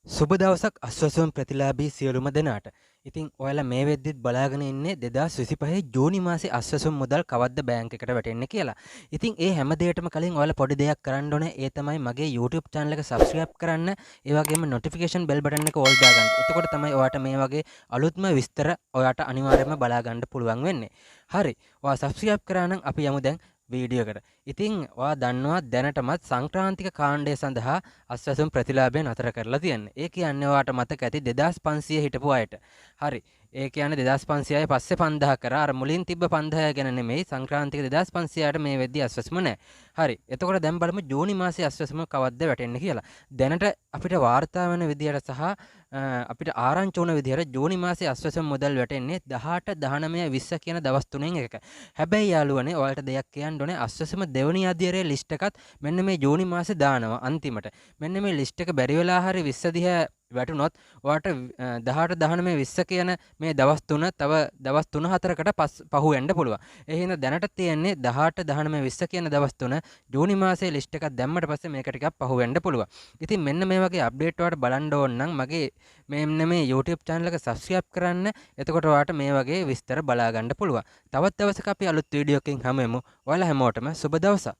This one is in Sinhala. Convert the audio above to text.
සුබ දවසක් අස්වැසුම් ප්‍රතිලාභී සියලුම දෙනාට. ඉතින් ඔයාලා මේ වෙද්දිත් බලාගෙන ඉන්නේ 2025 ජූනි මාසේ අස්වැසුම් මුදල් කවද්ද බැංක් එකට වැටෙන්නේ කියලා. ඉතින් ඒ හැම දෙයකටම කලින් ඔයාලා පොඩි දෙයක් කරන්න ඕනේ. ඒ තමයි මගේ YouTube channel එක subscribe කරන්න. ඒ වගේම notification bell button එක all දාගන්න. එතකොට තමයි ඔයාට මේ වගේ අලුත්ම විස්තර ඔයාට අනිවාර්යයෙන්ම බලා ගන්න පුළුවන් වෙන්නේ. හරි. ඔයා subscribe කරා නම් අපි යමු දැන් වීඩියෝ එකට. ඉතින් ඔයා දන්නවා දැනටමත් සංක්‍රාන්තික කාණ්ඩය සඳහා අස්වැසුම් ප්‍රතිලාභය නතර කරලා තියෙන්නේ. ඒ කියන්නේ ඔයාට මතක ඇති 2500 හිටපු අයට. හරි. ඒ කියන්නේ 2500යි පස්සේ 5000 කරා. අර මුලින් තිබ්බ 5000 ගැන නෙමෙයි. සංක්‍රාන්තික 2500ට මේ වෙද්දි අස්වැසුම නැහැ. හරි. එතකොට දැන් බලමු ජූනි මාසේ අස්වැසුම කවද්ද වැටෙන්නේ කියලා. දැනට අපිට වාර්තා වෙන විදියට සහ අපිට ආරංචි වුණ විදියට ජූනි මාසේ අස්වැසුම මුදල් වැටෙන්නේ 18 19 20 කියන දවස් තුනෙන් එකක. හැබැයි යාළුවනේ ඔයාලට දෙයක් කියන්න ඕනේ අස්වැසුම දෙවනි අදියරේ ලිස්ට් එකත් මෙන්න මේ ජූනි මාසේ දානවා අන්තිමට. මෙන්න මේ ලිස්ට් එක බැරි වෙලා හරි 20 දිහා වැටුනොත් ඔයාට 18 19 20 කියන මේ දවස් තුන තව දවස් 3-4කට පහු වෙන්න පුළුවන්. ඒ හින්දා දැනට තියෙන්නේ 18 19 20 කියන දවස් තුන ජූනි මාසේ ලිස්ට් එකක් දැම්මට පස්සේ මේක ටිකක් පහු වෙන්න පුළුවන්. ඉතින් මෙන්න මේ වගේ අප්ඩේට් වලට බලන්න ඕන නම් මගේ මෙන්න මේ YouTube channel එක subscribe කරන්න. එතකොට ඔයාට මේ වගේ විස්තර බලා ගන්න පුළුවන්. තවත් දවසක අපි අලුත් වීඩියෝ එකකින් හමු වෙමු. ඔයාලා හැමෝටම සුබ දවසක්.